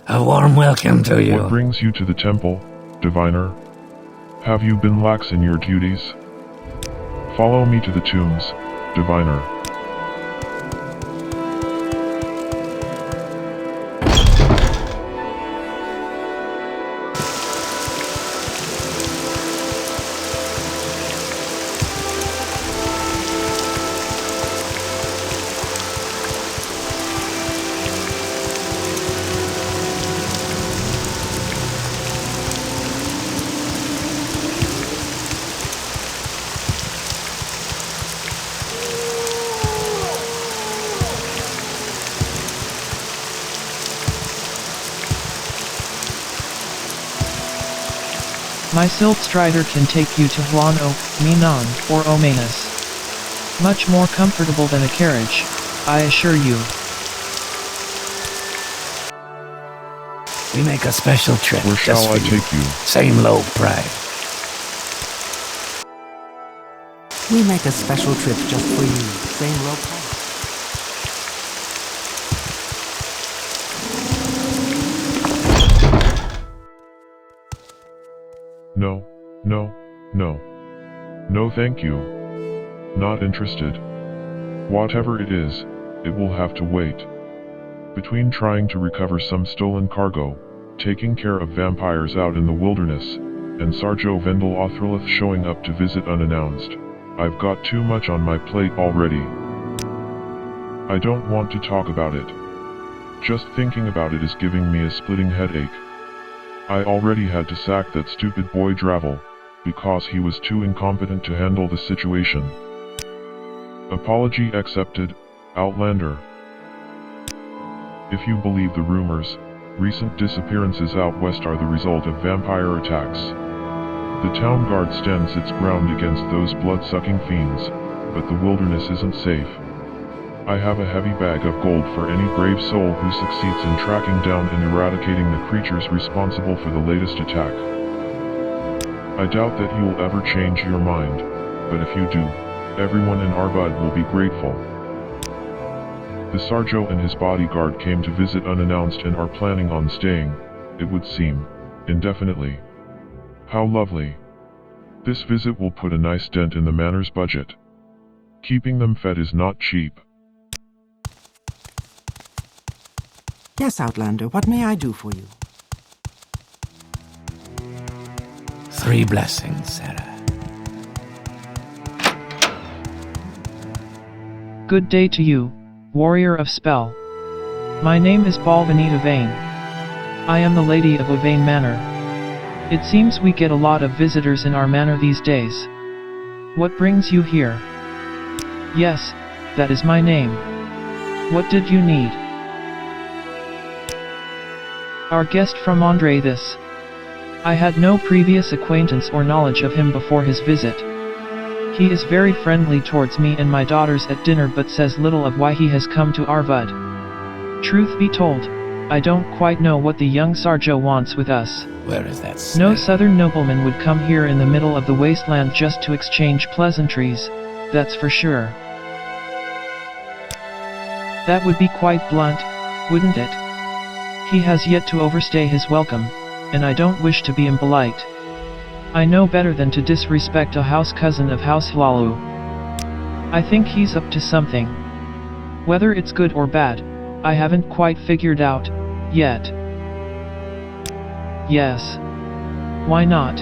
A warm welcome to you. What brings you to the temple, diviner? Have you been lax in your duties? Follow me to the tombs, diviner. My Silt Strider can take you to Huano, Minan, or Omanus. Much more comfortable than a carriage, I assure you. We make a special trip. Where shall I take you? Same low price. We make a special trip just for you. Same low price. No, no, no. No thank you. Not interested. Whatever it is, it will have to wait. Between trying to recover some stolen cargo, taking care of vampires out in the wilderness, and Sarjo Vendel Othrolith showing up to visit unannounced, I've got too much on my plate already. I don't want to talk about it. Just thinking about it is giving me a splitting headache. I already had to sack that stupid boy Dravel, because he was too incompetent to handle the situation. Apology accepted, Outlander. If you believe the rumors, recent disappearances out west are the result of vampire attacks. The town guard stands its ground against those blood-sucking fiends, but the wilderness isn't safe. I have a heavy bag of gold for any brave soul who succeeds in tracking down and eradicating the creatures responsible for the latest attack. I doubt that you'll ever change your mind, but if you do, everyone in Arvud will be grateful. The Sarjo and his bodyguard came to visit unannounced and are planning on staying, it would seem, indefinitely. How lovely. This visit will put a nice dent in the manor's budget. Keeping them fed is not cheap. Yes, Outlander, what may I do for you? 3 blessings, Sarah. Good day to you, warrior of spell. My name is Baluath Uvayn. I am the Lady of Uvayn Manor. It seems we get a lot of visitors in our manor these days. What brings you here? Yes, that is my name. What did you need? Our guest from Andre this. I had no previous acquaintance or knowledge of him before his visit. He is very friendly towards me and my daughters at dinner but says little of why he has come to Arvud. Truth be told, I don't quite know what the young Sarjo wants with us. Where is that snake? No southern nobleman would come here in the middle of the wasteland just to exchange pleasantries, that's for sure. That would be quite blunt, wouldn't it? He has yet to overstay his welcome, and I don't wish to be impolite. I know better than to disrespect a house cousin of House Hlalu. I think he's up to something. Whether it's good or bad, I haven't quite figured out, yet. Yes. Why not?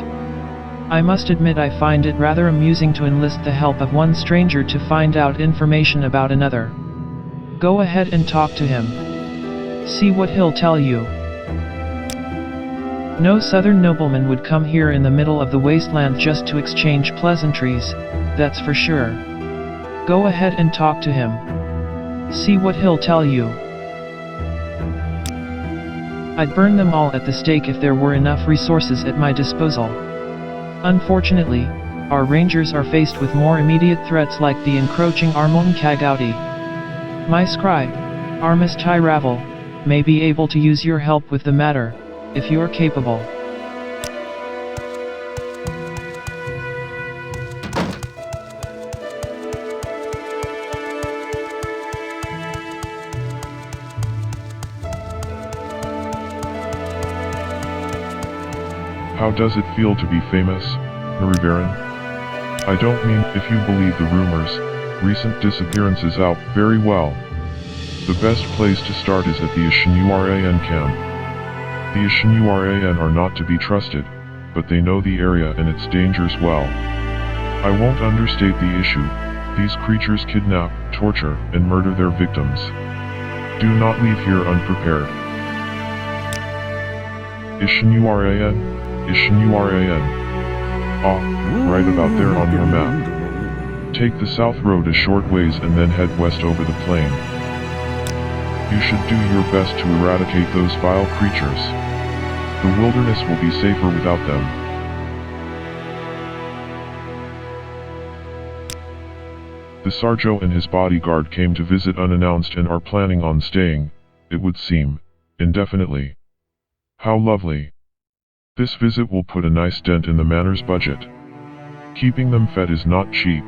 I must admit I find it rather amusing to enlist the help of one stranger to find out information about another. Go ahead and talk to him. See what he'll tell you. No southern nobleman would come here in the middle of the wasteland just to exchange pleasantries, that's for sure. Go ahead and talk to him. See what he'll tell you. I'd burn them all at the stake if there were enough resources at my disposal. Unfortunately, our rangers are faced with more immediate threats like the encroaching Armon Kagouti. My scribe, Armis Tyravel, may be able to use your help with the matter, if you're capable. How does it feel to be famous, Narivaran? I don't mean if you believe the rumors, recent disappearances out very well. The best place to start is at the Ishinuran camp. The Ishinuran are not to be trusted, but they know the area and its dangers well. I won't understate the issue. These creatures kidnap, torture, and murder their victims. Do not leave here unprepared. Ishinuran? Ishinuran. Ah, right about there on your map. Take the south road a short ways and then head west over the plain. You should do your best to eradicate those vile creatures. The wilderness will be safer without them. The Sarjo and his bodyguard came to visit unannounced and are planning on staying, it would seem, indefinitely. How lovely. This visit will put a nice dent in the manor's budget. Keeping them fed is not cheap.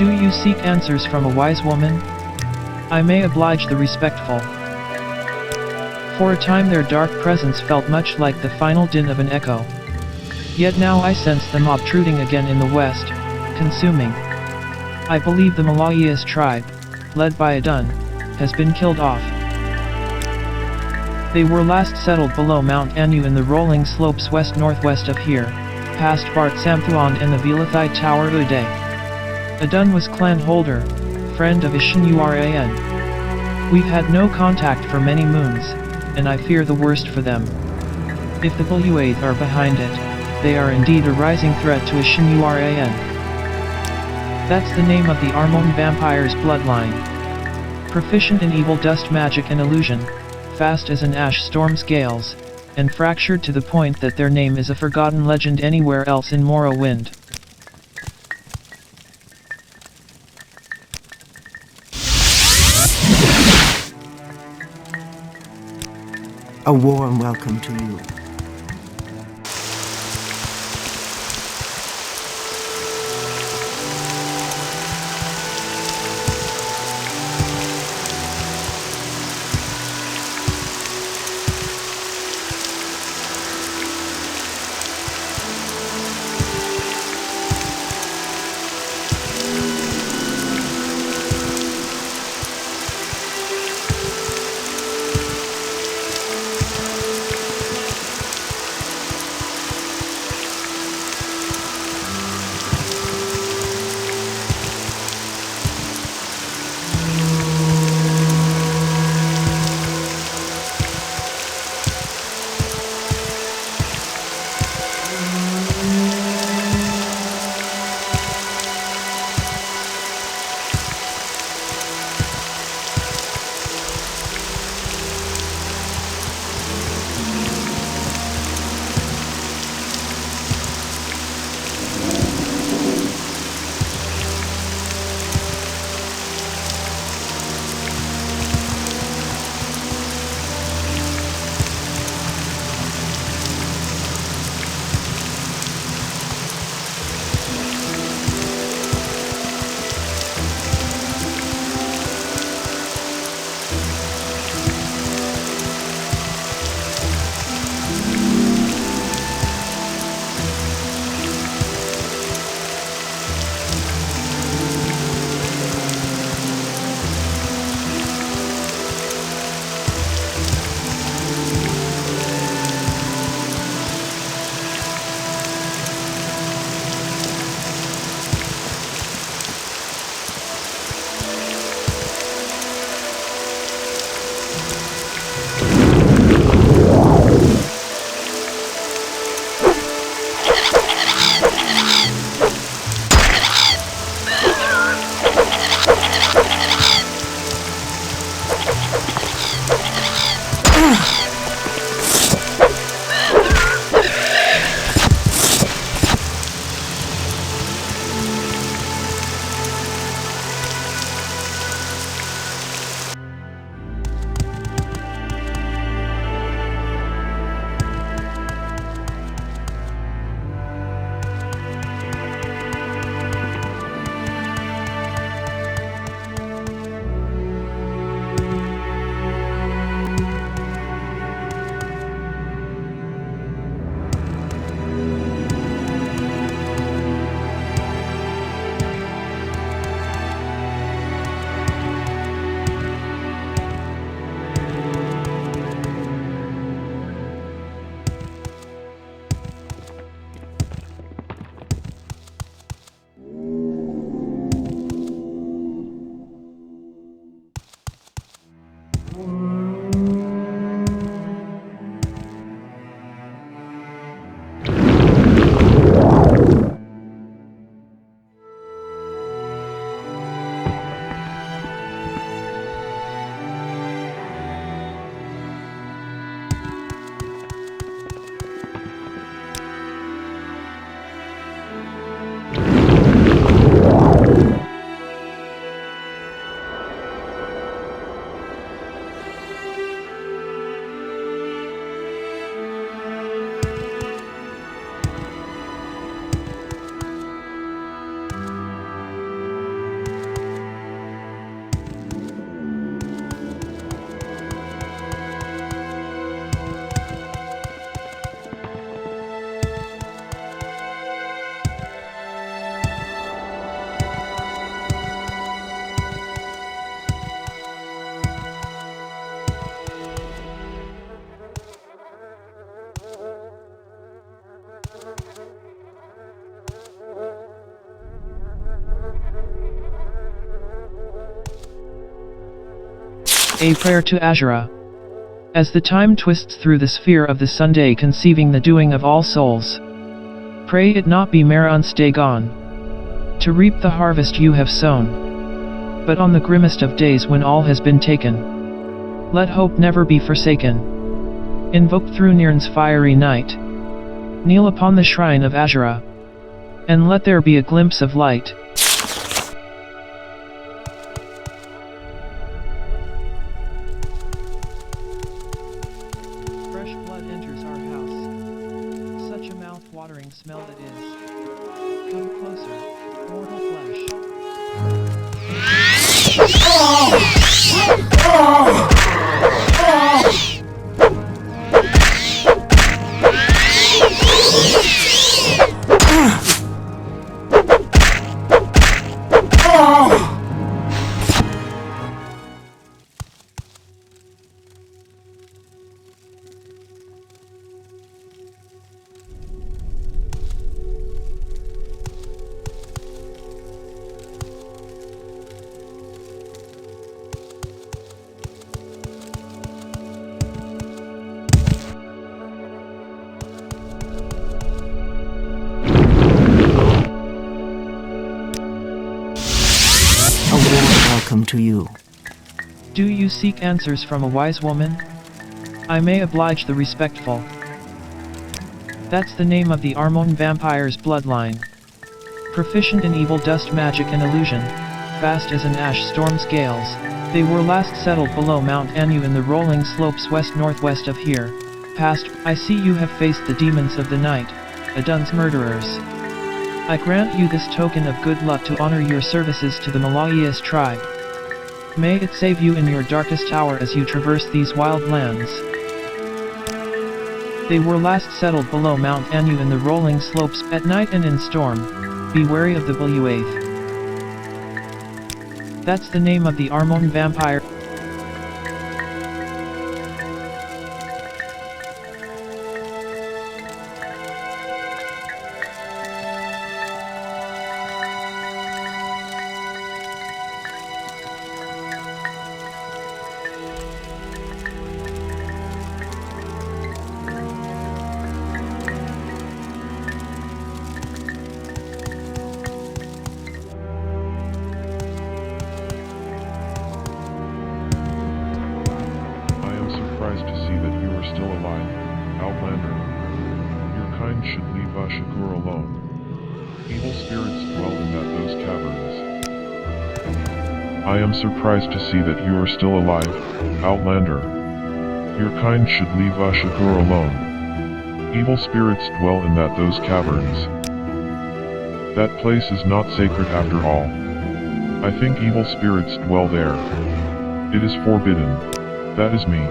Do you seek answers from a wise woman? I may oblige the respectful. For a time their dark presence felt much like the final din of an echo. Yet now I sense them obtruding again in the west, consuming. I believe the Malayas tribe, led by Adun, has been killed off. They were last settled below Mount Anu in the rolling slopes west-northwest of here, past Bart Samthuand and the Baluath Tower Uday. Adun was clan holder, friend of Ishinuran. We've had no contact for many moons, and I fear the worst for them. If the Baluath are behind it, they are indeed a rising threat to Ishinuran. That's the name of the Armon vampire's bloodline. Proficient in evil dust magic and illusion, fast as an ash storm's gales, and fractured to the point that their name is a forgotten legend anywhere else in Morrowind. A warm welcome to you. A prayer to Azura. As the time twists through the sphere of the Sunday conceiving the doing of all souls. Pray it not be Maron stay gone. To reap the harvest you have sown. But on the grimmest of days when all has been taken. Let hope never be forsaken. Invoke through Nirn's fiery night. Kneel upon the shrine of Azura. And let there be a glimpse of light. Fresh blood enters our house. Such a mouth-watering smell it is. Come closer, mortal flesh. Welcome to you. Do you seek answers from a wise woman? I may oblige the respectful. That's the name of the Armon vampire's bloodline. Proficient in evil dust magic and illusion, fast as an ash storm's gales, they were last settled below Mount Anu in the rolling slopes west-northwest of here. Past, I see you have faced the demons of the night, Adun's murderers. I grant you this token of good luck to honor your services to the Malayias tribe. May it save you in your darkest hour as you traverse these wild lands. They were last settled below Mount Anu in the rolling slopes at night and in storm. Be wary of the Baluath. That's the name of the Armon vampire. Surprised to see that you are still alive, Outlander. Your kind should leave Ashakur alone. Evil spirits dwell in those caverns. I am surprised to see that you are still alive, Outlander. Your kind should leave Ashakur alone. Evil spirits dwell in those caverns. That place is not sacred after all. I think evil spirits dwell there. It is forbidden. That is me.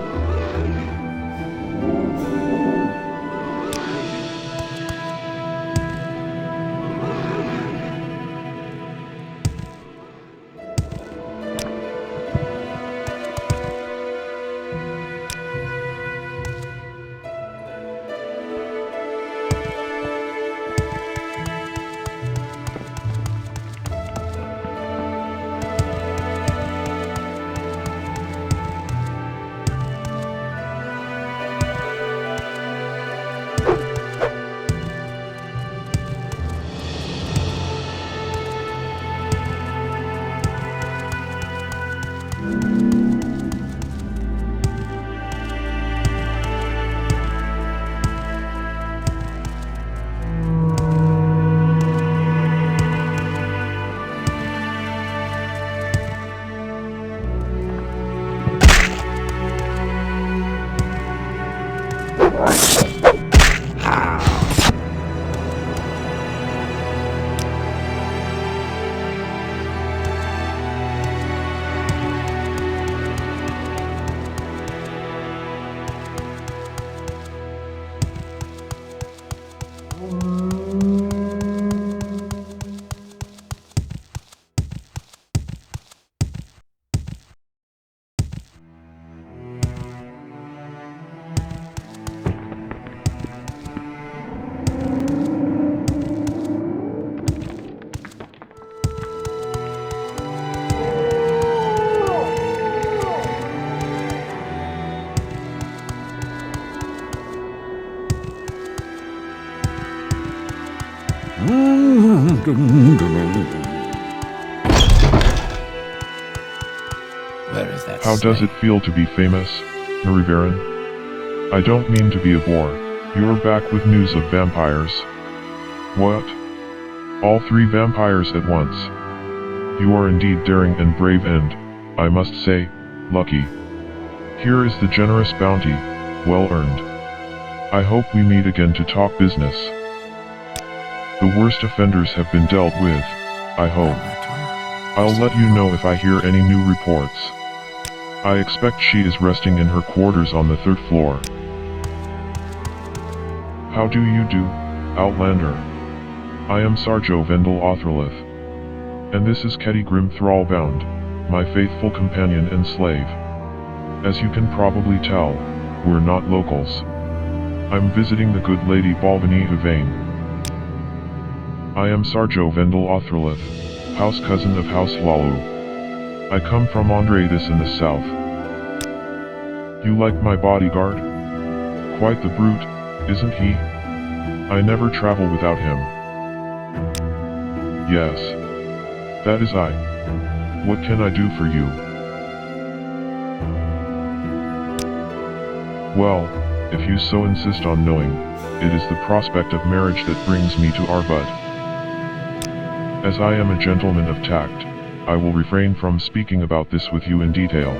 Where is that How does it snake? feel to be famous, Mariverin? I don't mean to be a bore. You're back with news of vampires. What? All 3 vampires at once. You are indeed daring and brave and, I must say, lucky. Here is the generous bounty, well earned. I hope we meet again to talk business. The worst offenders have been dealt with, I hope. I'll let you know if I hear any new reports. I expect she is resting in her quarters on the 3rd floor. How do you do, Outlander? I am Sarjo Vendel Othrolith. And this is Ketty Grim Thrallbound, my faithful companion and slave. As you can probably tell, we're not locals. I'm visiting the good lady Balvenie Uvayn. I am Sarjo Vendel Othrolith, house cousin of House Hlalu. I come from Andreadis in the south. You like my bodyguard? Quite the brute, isn't he? I never travel without him. Yes. That is I. What can I do for you? Well, if you so insist on knowing, it is the prospect of marriage that brings me to Arvud. As I am a gentleman of tact, I will refrain from speaking about this with you in detail.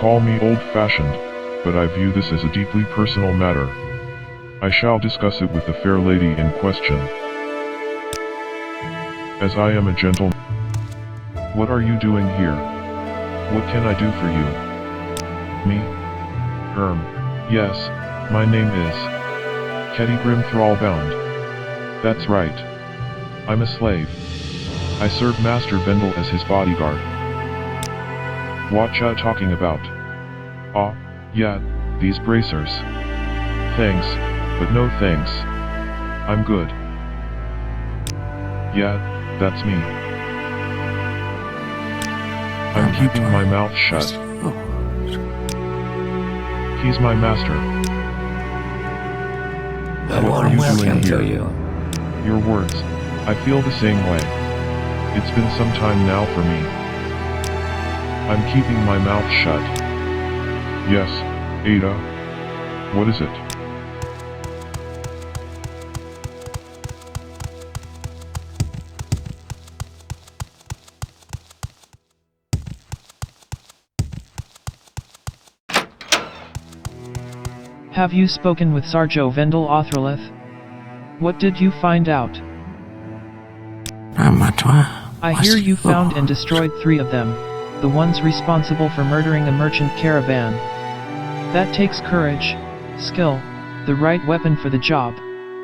Call me old-fashioned, but I view this as a deeply personal matter. I shall discuss it with the fair lady in question. As I am a gentleman. What are you doing here? What can I do for you? Me? Yes, my name is Ketty Grim Thrallbound. That's right. I'm a slave. I serve Master Vendel as his bodyguard. What ya talking about? Ah, yeah, these bracers. Thanks, but no thanks. I'm good. Yeah, that's me. I'm keeping my mouth shut. He's my master. A What are warm you welcome doing here? to you. Your words. I feel the same way. It's been some time now for me. I'm keeping my mouth shut. Yes, Ada. What is it? Have you spoken with Sarjo Vendel Othrolith? What did you find out? I hear you found and destroyed 3 of them, the ones responsible for murdering a merchant caravan. That takes courage, skill, the right weapon for the job,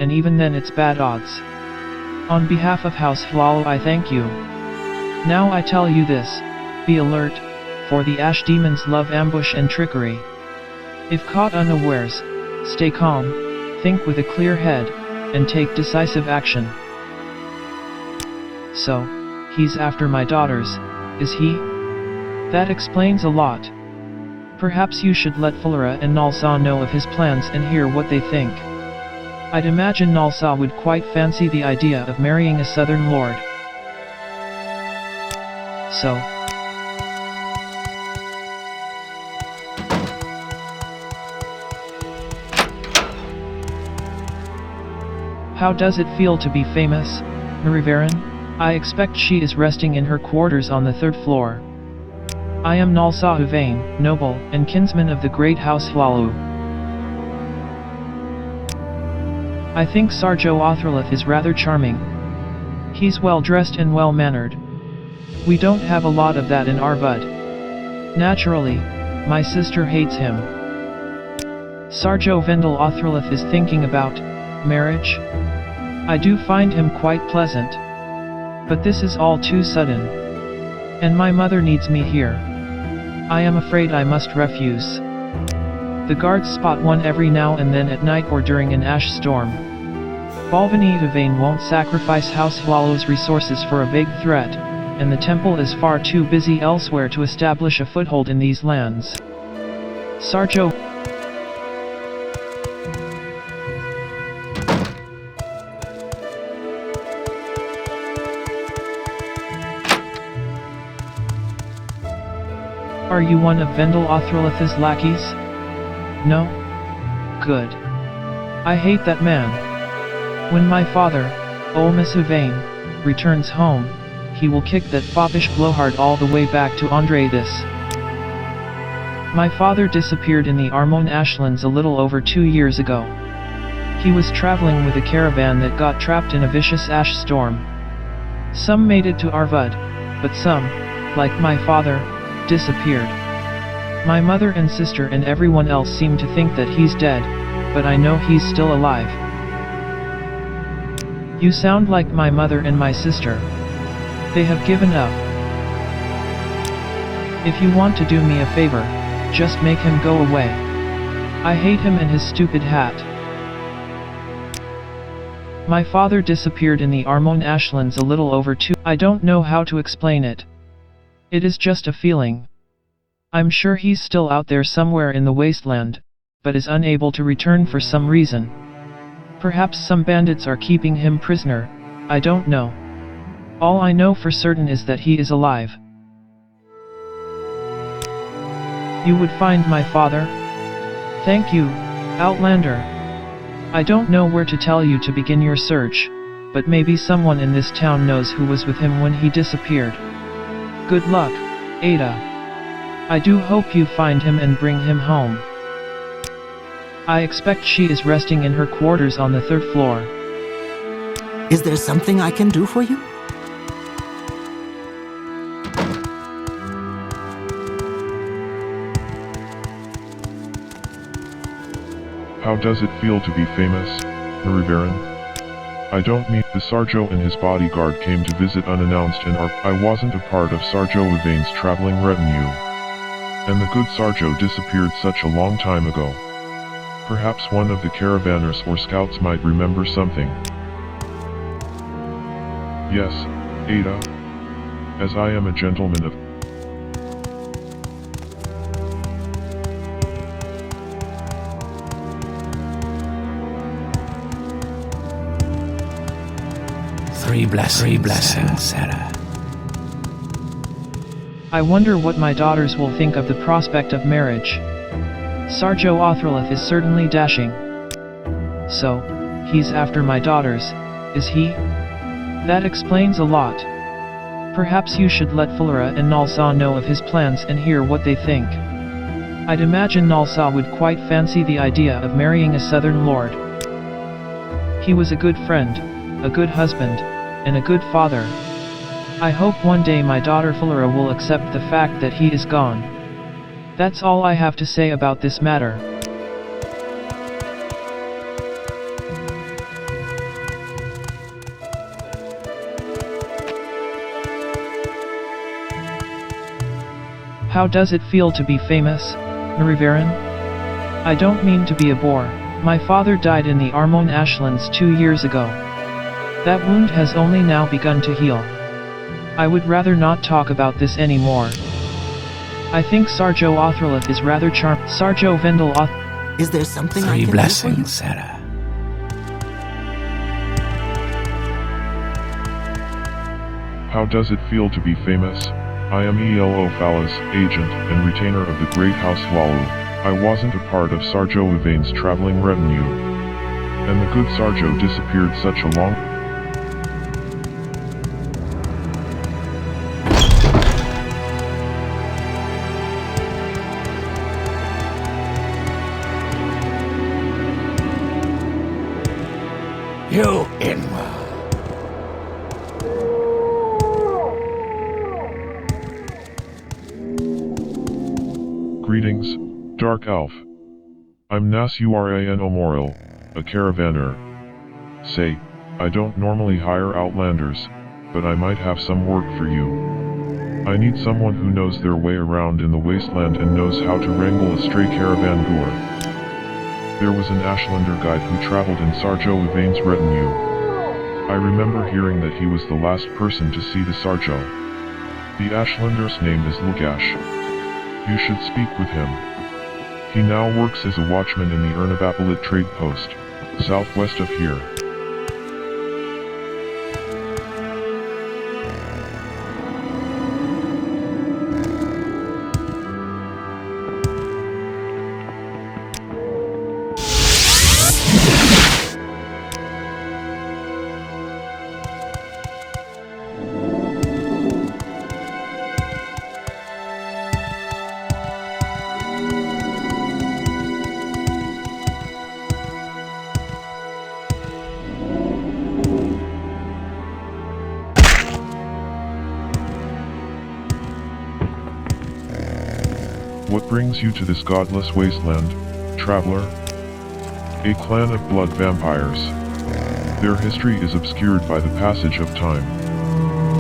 and even then it's bad odds. On behalf of House Hlalu I thank you. Now I tell you this, be alert, for the ash demons love ambush and trickery. If caught unawares, stay calm, think with a clear head, and take decisive action. So, he's after my daughters, is he? That explains a lot. Perhaps you should let Fulera and Nalsa know of his plans and hear what they think. I'd imagine Nalsa would quite fancy the idea of marrying a southern lord. So, how does it feel to be famous, Mariverin? I expect she is resting in her quarters on the 3rd floor. I am Nalsa Uvayn, noble and kinsman of the great House Hlalu. I think Sarjo Othrolith is rather charming. He's well-dressed and well-mannered. We don't have a lot of that in Arvud. Naturally, my sister hates him. Sarjo Vendel Othrolith is thinking about marriage. I do find him quite pleasant. But this is all too sudden. And my mother needs me here. I am afraid I must refuse. The guards spot one every now and then at night or during an ash storm. Balvenie Uvayn won't sacrifice House Hlalu's resources for a vague threat, and the temple is far too busy elsewhere to establish a foothold in these lands. Sarjo Are you one of Vendel Othrolith's lackeys? No? Good. I hate that man. When my father, Miss Uvayn, returns home, he will kick that foppish blowhard all the way back to Andre this. My father disappeared in the Armon Ashlands a little over 2 years ago. He was traveling with a caravan that got trapped in a vicious ash storm. Some made it to Arvud, but some, like my father, disappeared. My mother and sister and everyone else seem to think that he's dead, but I know he's still alive. You sound like my mother and my sister. They have given up. If you want to do me a favor, just make him go away. I hate him and his stupid hat. My father disappeared in the Armon Ashlands a little over 2. I don't know how to explain it. It is just a feeling. I'm sure he's still out there somewhere in the wasteland, but is unable to return for some reason. Perhaps some bandits are keeping him prisoner, I don't know. All I know for certain is that he is alive. You would find my father? Thank you, Outlander. I don't know where to tell you to begin your search, but maybe someone in this town knows who was with him when he disappeared. Good luck, Ada. I do hope you find him and bring him home. I expect she is resting in her quarters on the 3rd floor. Is there something I can do for you? How does it feel to be famous, Maribaron? I don't mean the Sarjo and his bodyguard came to visit unannounced and I wasn't a part of Sarjo Uvayn's traveling retinue. And the good Sarjo disappeared such a long time ago. Perhaps one of the caravanners or scouts might remember something. Yes, Ada. As I am a gentleman of Three blessings, Sarah. I wonder what my daughters will think of the prospect of marriage. Sarjo Othrolith is certainly dashing. So, he's after my daughters, is he? That explains a lot. Perhaps you should let Fulera and Nalsa know of his plans and hear what they think. I'd imagine Nalsa would quite fancy the idea of marrying a southern lord. He was a good friend, a good husband, and a good father. I hope one day my daughter Fulera will accept the fact that he is gone. That's all I have to say about this matter. How does it feel to be famous, Maribaron? I don't mean to be a bore. My father died in the Armon Ashlands 2 years ago. That wound has only now begun to heal. I would rather not talk about this anymore. I think Sarjo Othrolith is rather charming. Sarjo Vendel Is there something I Three can blessings, do for Sarah. How does it feel to be famous? I am Elo Falas, agent and retainer of the Great House Walu. I wasn't a part of Sarjo Uvayn's traveling retinue. And the good Sarjo disappeared such a long You Inwa. Greetings, Dark Elf. I'm Nasuran Omoril, a caravaner. Say, I don't normally hire outlanders, but I might have some work for you. I need someone who knows their way around in the wasteland and knows how to wrangle a stray caravan goer. There was an Ashlander guide who traveled in Sarjo Uvayn's retinue. I remember hearing that he was the last person to see the Sarjo. The Ashlander's name is Lugash. You should speak with him. He now works as a watchman in the Ernabapalit trade post, southwest of here. What brings you to this godless wasteland, traveler? A clan of blood vampires. Their history is obscured by the passage of time.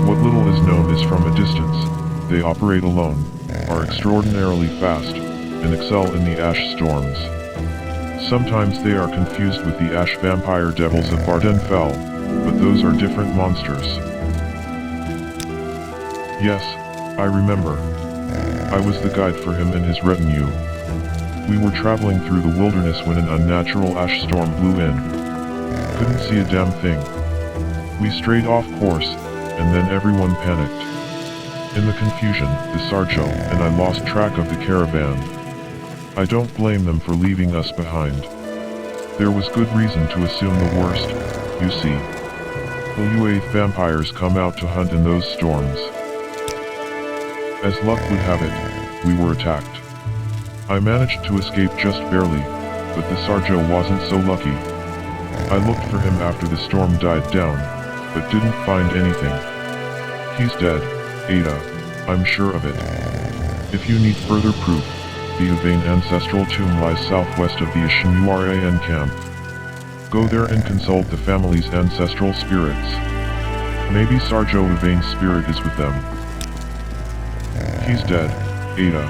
What little is known is from a distance. They operate alone, are extraordinarily fast, and excel in the ash storms. Sometimes they are confused with the ash vampire devils of Vardenfell, but those are different monsters. Yes, I remember. I was the guide for him and his retinue. We were traveling through the wilderness when an unnatural ash storm blew in. Couldn't see a damn thing. We strayed off course, and then everyone panicked. In the confusion, the Sarjo and I lost track of the caravan. I don't blame them for leaving us behind. There was good reason to assume the worst, you see. Baluath vampires come out to hunt in those storms. As luck would have it, we were attacked. I managed to escape just barely, but the Sarjo wasn't so lucky. I looked for him after the storm died down, but didn't find anything. He's dead, Ada, I'm sure of it. If you need further proof, the Uvayn ancestral tomb lies southwest of the Ashinuran camp. Go there and consult the family's ancestral spirits. Maybe Sarjo Uvayn's spirit is with them. He's dead, Ada,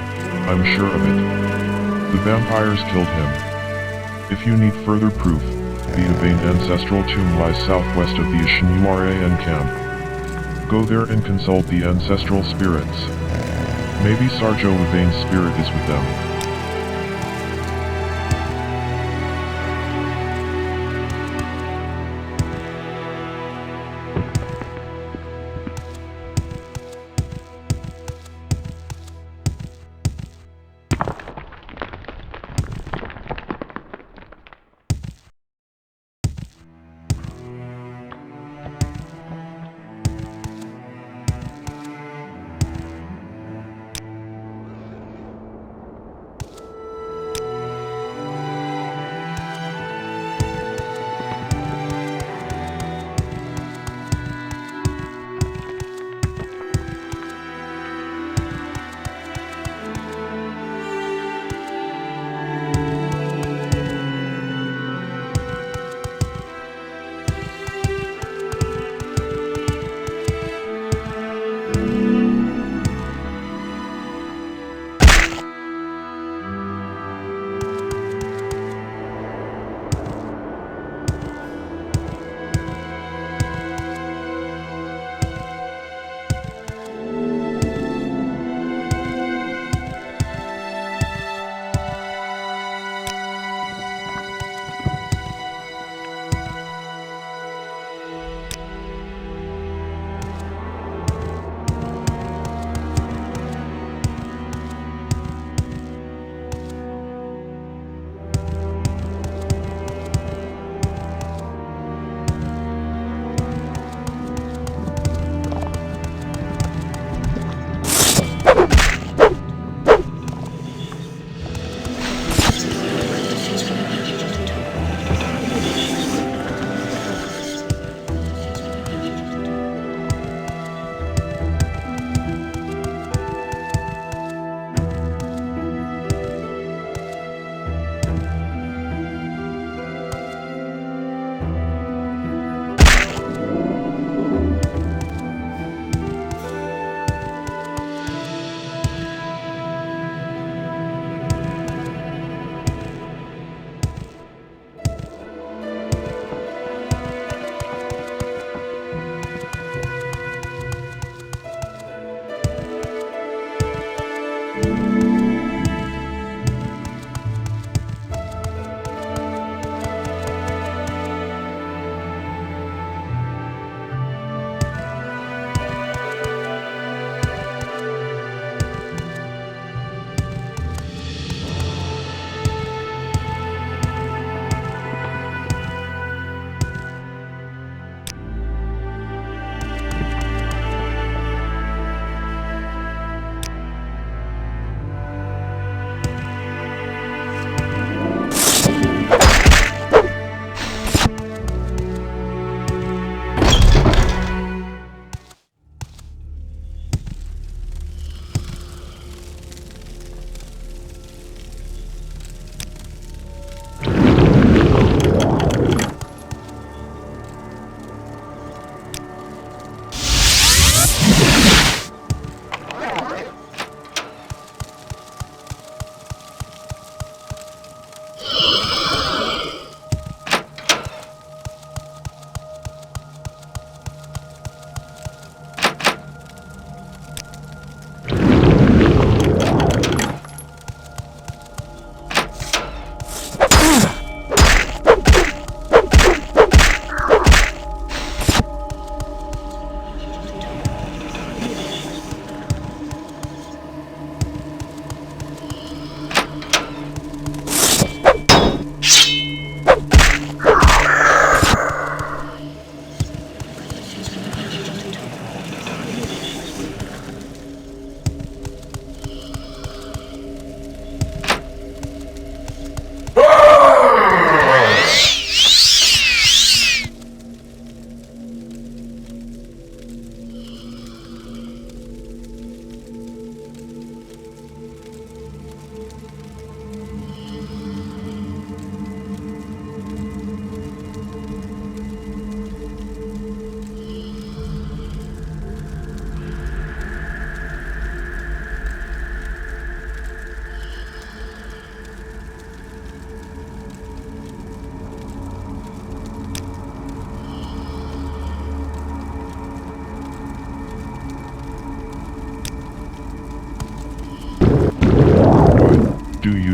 I'm sure of it. The vampires killed him. If you need further proof, the Uvayn ancestral tomb lies southwest of the Ashinuran camp. Go there and consult the ancestral spirits. Maybe Sarjo Uvayn's spirit is with them.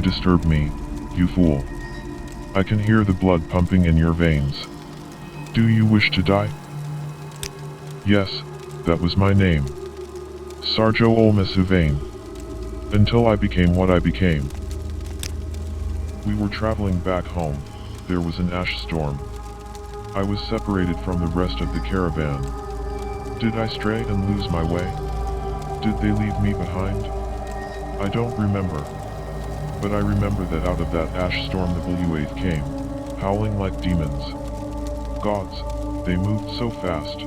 disturb me, you fool. I can hear the blood pumping in your veins. Do you wish to die? Yes, that was my name. Sarjo Olmus Uvayn. Until I became what I became. We were traveling back home. There was an ash storm. I was separated from the rest of the caravan. Did I stray and lose my way? Did they leave me behind? I don't remember. But I remember that out of that ash storm the Baluath came, howling like demons. Gods, they moved so fast.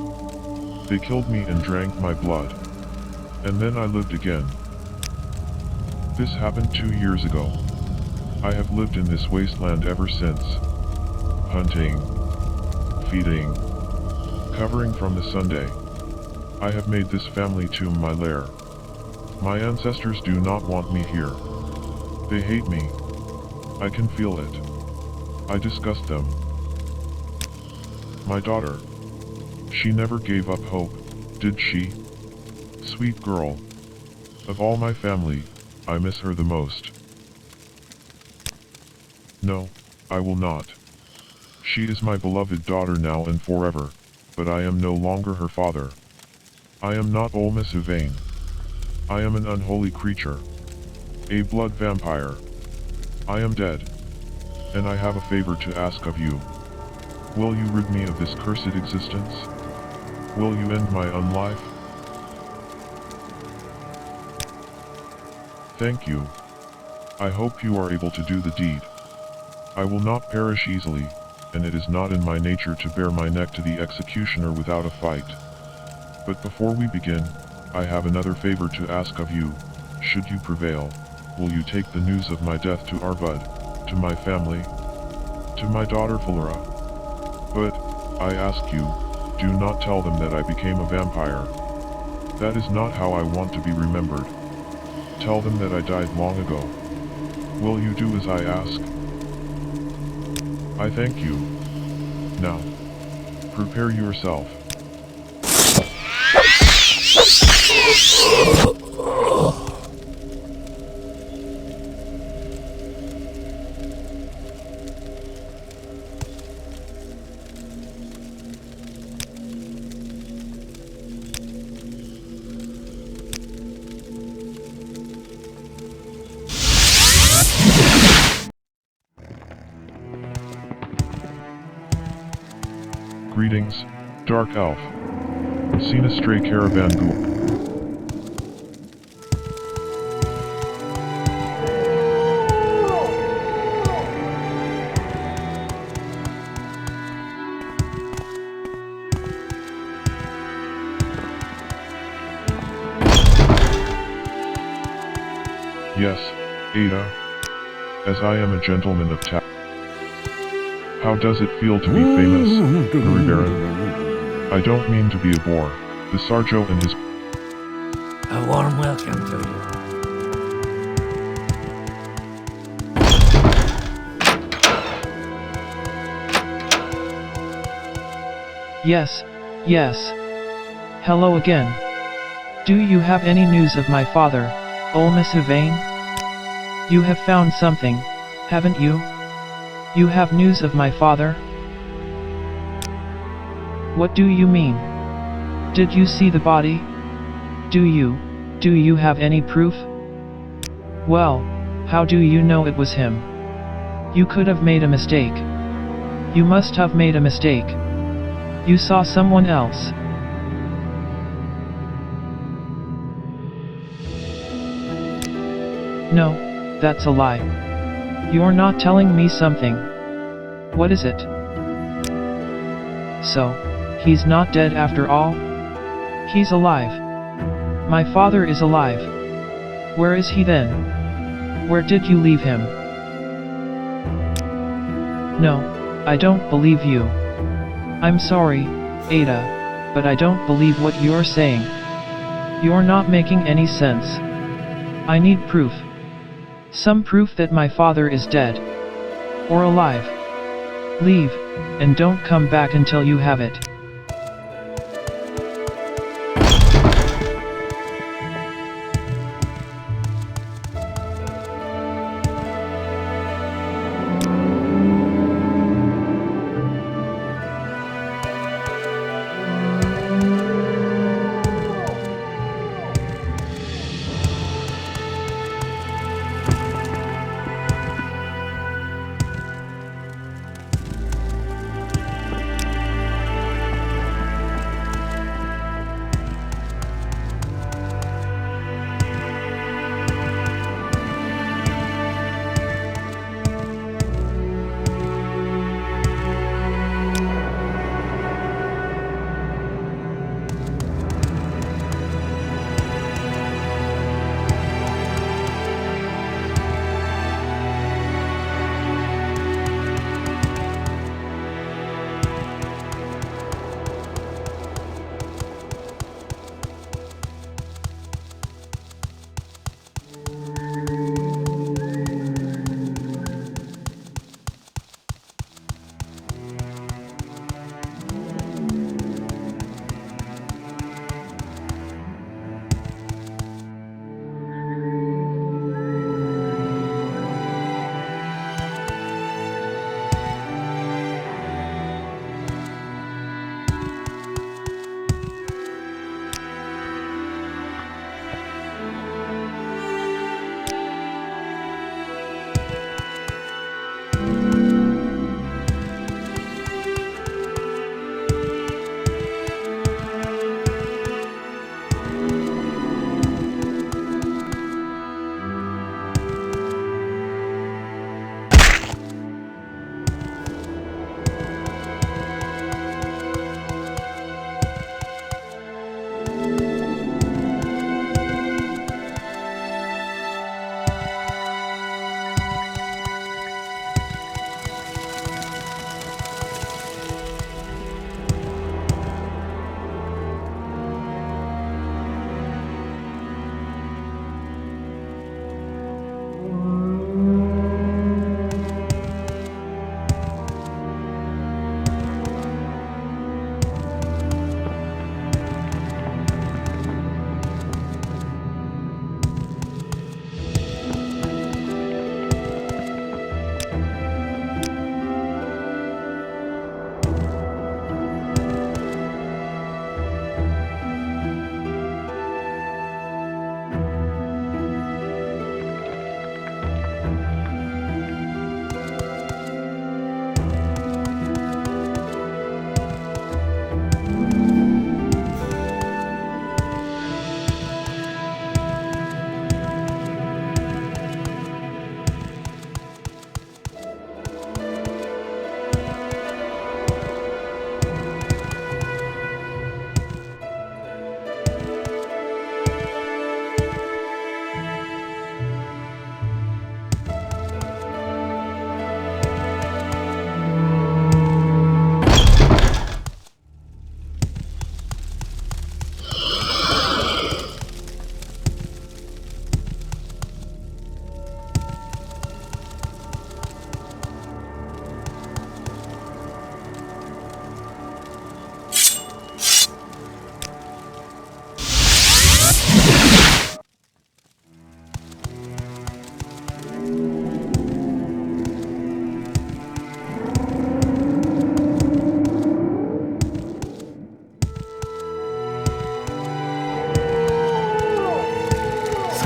They killed me and drank my blood. And then I lived again. This happened 2 years ago. I have lived in this wasteland ever since. Hunting. Feeding. Covering from the Sunday. I have made this family tomb my lair. My ancestors do not want me here. They hate me. I can feel it. I disgust them. My daughter. She never gave up hope, did she? Sweet girl. Of all my family, I miss her the most. No, I will not. She is my beloved daughter now and forever, but I am no longer her father. I am not Olmus Uvayn. I am an unholy creature. A blood vampire. I am dead. And I have a favor to ask of you. Will you rid me of this cursed existence? Will you end my unlife? Thank you. I hope you are able to do the deed. I will not perish easily, and it is not in my nature to bare my neck to the executioner without a fight. But before we begin, I have another favor to ask of you. Should you prevail, will you take the news of my death to Arvud, to my family, to my daughter Falura? But, I ask you, do not tell them that I became a vampire. That is not how I want to be remembered. Tell them that I died long ago. Will you do as I ask? I thank you. Now, prepare yourself. Greetings, Dark Elf. Seen a stray caravan ghoul. Yes, Ada. As I am a gentleman of town. How does it feel to be famous, Baron? I don't mean to be a bore. The Sarjo and his... A warm welcome to you. Yes, yes. Hello again. Do you have any news of my father, Olmus Uvayn? You have found something, haven't you? You have news of my father? What do you mean? Did you see the body? Do you have any proof? Well, how do you know it was him? You could have made a mistake. You must have made a mistake. You saw someone else. No, that's a lie. You're not telling me something. What is it? So, he's not dead after all? He's alive. My father is alive. Where is he then? Where did you leave him? No, I don't believe you. I'm sorry, Ada, but I don't believe what you're saying. You're not making any sense. I need proof. Some proof that my father is dead. Or alive. Leave, and don't come back until you have it.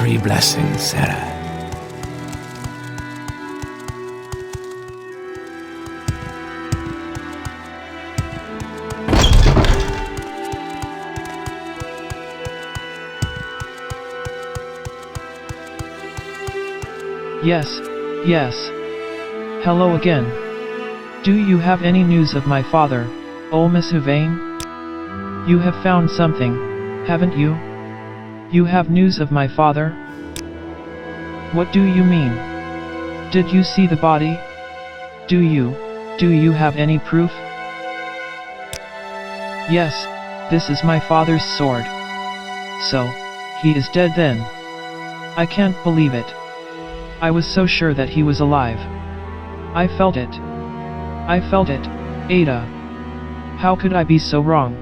Three blessings, Sarah. Yes, yes. Hello again. Do you have any news of my father, old Miss Uvayn? You have found something, haven't you? You have news of my father? What do you mean? Did you see the body? Do you have any proof? Yes, this is my father's sword. So, he is dead then. I can't believe it. I was so sure that he was alive. I felt it. I felt it, Ada. How could I be so wrong?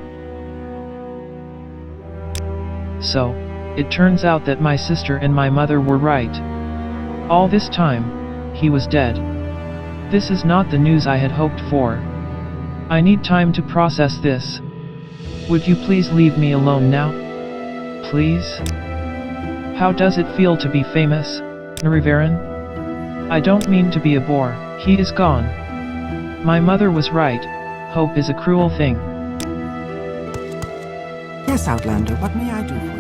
So, it turns out that my sister and my mother were right. All this time, he was dead. This is not the news I had hoped for. I need time to process this. Would you please leave me alone now? Please? How does it feel to be famous, Uvayn? I don't mean to be a bore, he is gone. My mother was right, hope is a cruel thing. Yes, Outlander, what may I do for you?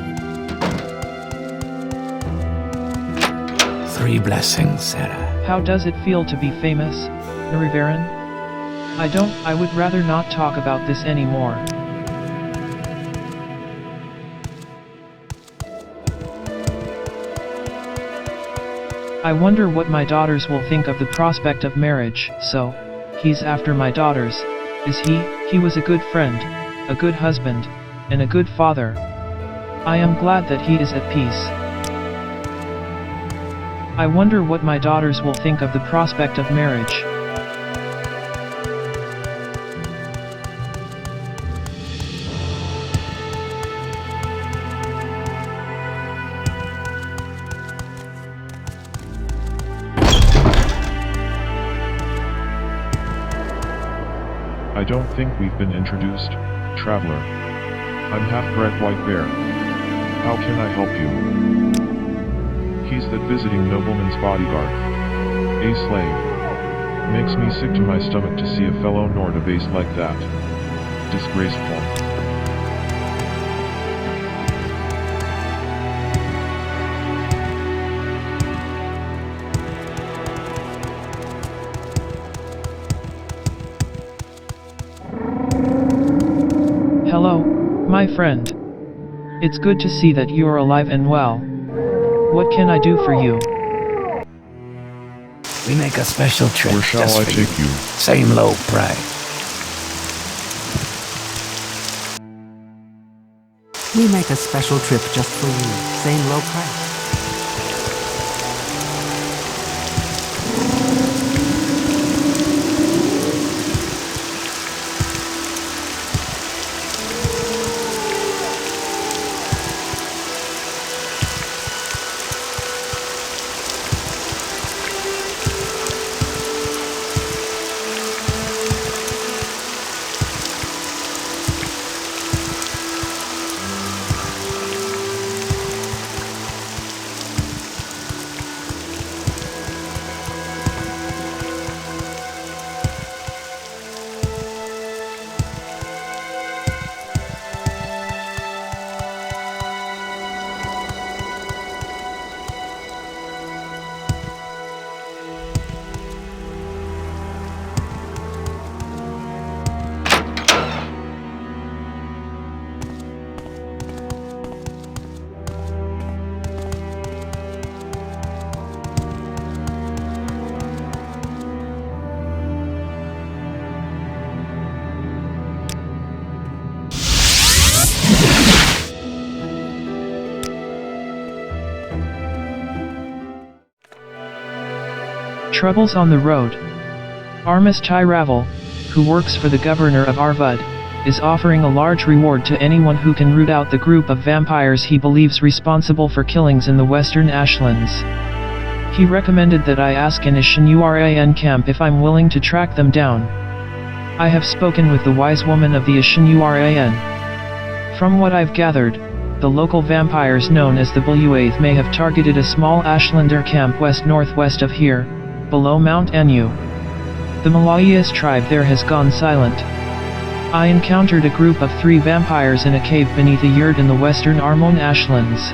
Three blessings, Sarah. How does it feel to be famous, Uvayn? I would rather not talk about this anymore. I wonder what my daughters will think of the prospect of marriage. So, he's after my daughters, is he? He was a good friend, a good husband, and a good father. I am glad that he is at peace. I wonder what my daughters will think of the prospect of marriage. I don't think we've been introduced, traveler. I'm half-bred white bear. How can I help you? He's that visiting nobleman's bodyguard. A slave. Makes me sick to my stomach to see a fellow Nord abased like that. Disgraceful. Hello, my friend. It's good to see that you are alive and well. What can I do for you? We make a special trip. Where shall just I for take you? Same low price. We make a special trip just for you. Same low price. Troubles on the road. Armis Tyravel, who works for the governor of Arvud, is offering a large reward to anyone who can root out the group of vampires he believes responsible for killings in the western Ashlands. He recommended that I ask in Uvayn camp if I'm willing to track them down. I have spoken with the wise woman of the Uvayn. From what I've gathered, the local vampires known as the Baluath may have targeted a small Ashlander camp west-northwest of here, below Mount Anu. The Malayas tribe there has gone silent. I encountered a group of 3 vampires in a cave beneath a yurt in the western Armon Ashlands.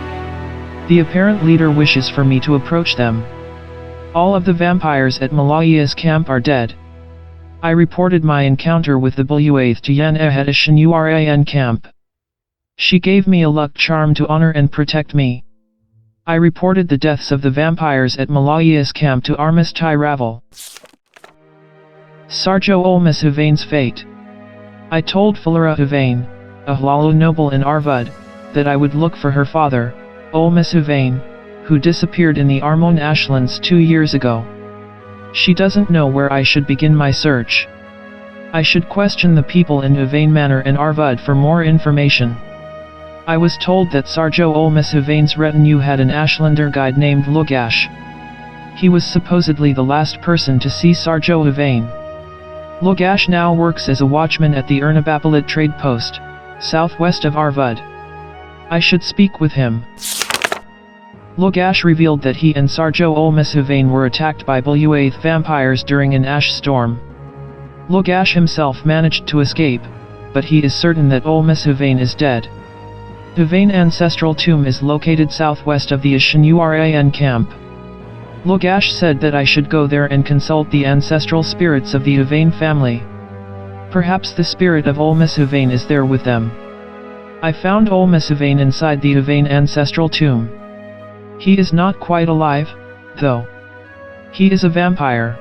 The apparent leader wishes for me to approach them. All of the vampires at Malaya's camp are dead. I reported my encounter with the Baluath to Yan at a Shinurayan camp. She gave me a luck charm to honor and protect me. I reported the deaths of the vampires at Malaya's camp to Armis Ravel. Sarjo Olmus Uvayn's fate. I told Fulera Uvayn, a Hlalo noble in Arvud, that I would look for her father, Olmus Uvayn, who disappeared in the Armon Ashlands 2 years ago. She doesn't know where I should begin my search. I should question the people in Uvayn Manor and Arvud for more information. I was told that Sarjo Olmus Uvayn's retinue had an Ashlander guide named Lugash. He was supposedly the last person to see Sarjo Uvayn. Lugash now works as a watchman at the Ernabapalit trade post, southwest of Arvud. I should speak with him. Lugash revealed that he and Sarjo Olmus Uvayn were attacked by Baluath vampires during an ash storm. Lugash himself managed to escape, but he is certain that Olmus Uvayn is dead. Uvayn ancestral tomb is located southwest of the Shinurayan camp. Lugash said that I should go there and consult the ancestral spirits of the Uvayn family. Perhaps the spirit of Olmus Uvayn is there with them. I found Olmus Uvayn inside the Uvayn ancestral tomb. He is not quite alive, though. He is a vampire.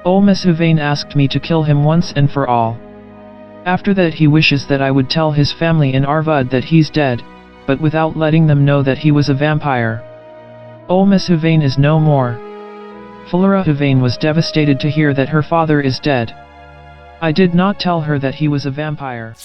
Olmus Uvayn asked me to kill him once and for all. After that he wishes that I would tell his family in Arvud that he's dead, but without letting them know that he was a vampire. Olmus Uvayn is no more. Fulera Uvayn was devastated to hear that her father is dead. I did not tell her that he was a vampire.